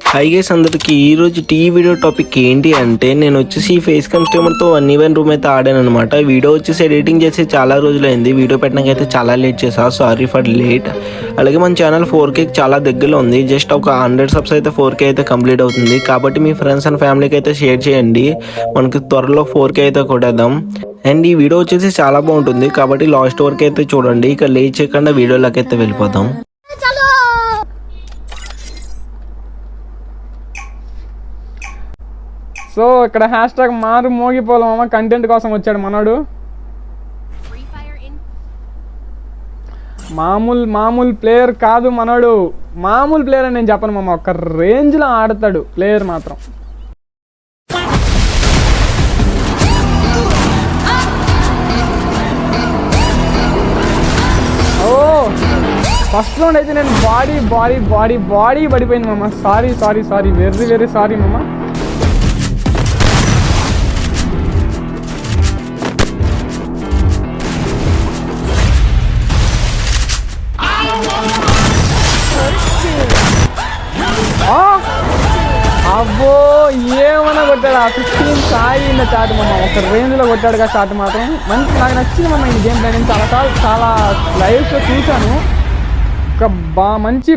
Hi guys అందరికి ఈరోజు video topic ఏంటి అంటే నేను వచ్చేసి ఫేస్ కన్స్టమర్తో 1 ఈవెంట్ రూమ్ అయితే ఆడాను అనమాట. వీడియో వచ్చేసి ఎడిటింగ్ చేసి చాలా రోజులైంది. వీడియో పెట్టడానికి చాలా లేట్ చేసా, సారీ ఫర్ లేట్. అలాగే మన ఛానల్ 4K చాలా దగ్గరలో ఉంది. జస్ట్ ఒక 100 సబ్స్ అయితే 4K అయితే కంప్లీట్ అవుతుంది. కాబట్టి మీ ఫ్రెండ్స్ అండ్ ఫ్యామిలీకి అయితే షేర్ చేయండి. మనకి త్వరలో 4K అయితే కొట్టేద్దాం. అండ్ ఈ వీడియో వచ్చేసి చాలా బాగుంటుంది కాబట్టి లాస్ట్ వరకు అయితే చూడండి. ఇక లేట్ చేయకుండా వీడియోలోకి అయితే వెళ్ళిపోదాం. సో ఇక్కడ హ్యాష్ ట్యాగ్ మారు మోగిపోలేమమ్మ కంటెంట్ కోసం వచ్చాడు మనోడు. మామూలు ప్లేయర్ కాదు మనోడు, మామూలు ప్లేయర్ అని నేను చెప్పను మామ, ఒక రేంజ్లో ఆడతాడు ప్లేయర్ మాత్రం. ఓ ఫస్ట్ రౌండ్ అయితే నేను బాడీ పడిపోయింది మామ. సారీ వెరీ సారీ మామ. అబ్బో ఏమన్నా కొట్టాడు, ఆ 15 సాయి ఇన్న చాట్ మమ్మ, ఒక రేంజ్లో కొట్టాడుగా షాట్ మాత్రం. మంచి నాకు నచ్చింది మమ్మ ఈ గేమ్ ప్లే. నేను చాలా లైవ్స్లో చూశాను. ఒక మంచి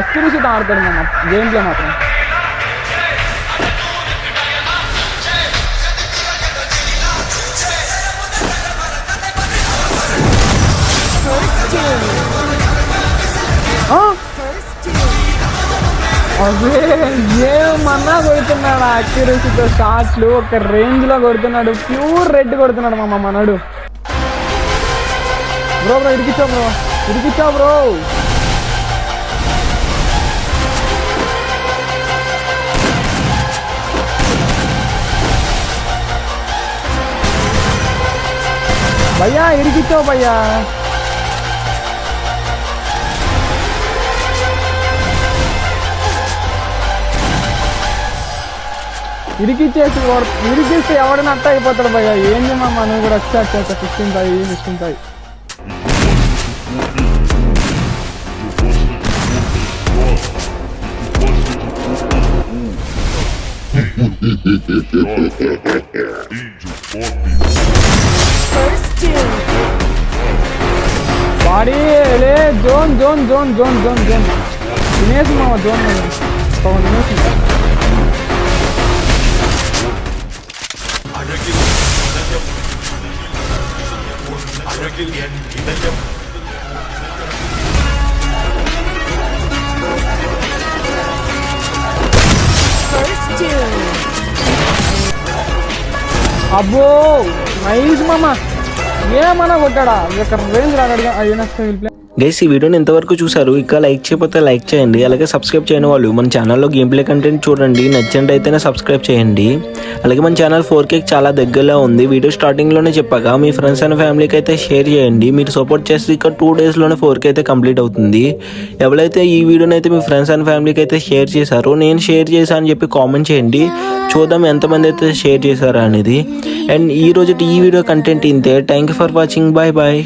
ఎక్స్పీరియన్స్ ఆడతాడు మమ్మ గేమ్ ప్లే మాత్రం. అదే ఏమన్నా కొడుతున్నాడు అక్యురసీతో షాట్లు, ఒక రేంజ్లో కొడుతున్నాడు. ప్యూర్ రెడ్ కొడుతున్నాడు మామ మనడు. Bro ఇరికిచ్చావు bro. భయ్యా ఇరికిచ్చావు భయ్యా. ఇరికిస్తే ఎవడైనా అట్ట అయిపోతాడు భయ్య. ఏంది మామ నువ్వు కూడా వచ్చా 15 తాయి. బాడీ లే జోన్ తినేసి మామ. జోన్ తినేసి అబ్బో నైస్ మామ. ఏమన్నా కొట్టాడా, ఒక రేంజ్ రాగడిగా. గైస్ ఈ వీడియోని ఎంతవరకు చూసారు, ఇంకా లైక్ చేయకపోతే లైక్ చేయండి. అలాగే సబ్స్క్రైబ్ చేయని వాళ్ళు మన ఛానల్లో గేమ్ ప్లే కంటెంట్ చూడండి, నచ్చండి అయితేనే సబ్స్క్రైబ్ చేయండి. అలాగే మన ఛానల్ 4K చాలా దగ్గరలో ఉంది. వీడియో స్టార్టింగ్లోనే చెప్పాక మీ ఫ్రెండ్స్ అండ్ ఫ్యామిలీకి అయితే షేర్ చేయండి. మీరు సపోర్ట్ చేస్తే ఇక 2 డేస్లోనే 4K అయితే కంప్లీట్ అవుతుంది. ఎవరైతే ఈ వీడియోని అయితే మీ ఫ్రెండ్స్ అండ్ ఫ్యామిలీకి అయితే షేర్ చేశారో, నేను షేర్ చేశాను అని చెప్పి కామెంట్ చేయండి. చూద్దాం ఎంతమంది అయితే షేర్ చేశారా అనేది. అండ్ ఈ రోజు ఈ వీడియో కంటెంట్ ఇంతే. Thank you for watching. Bye.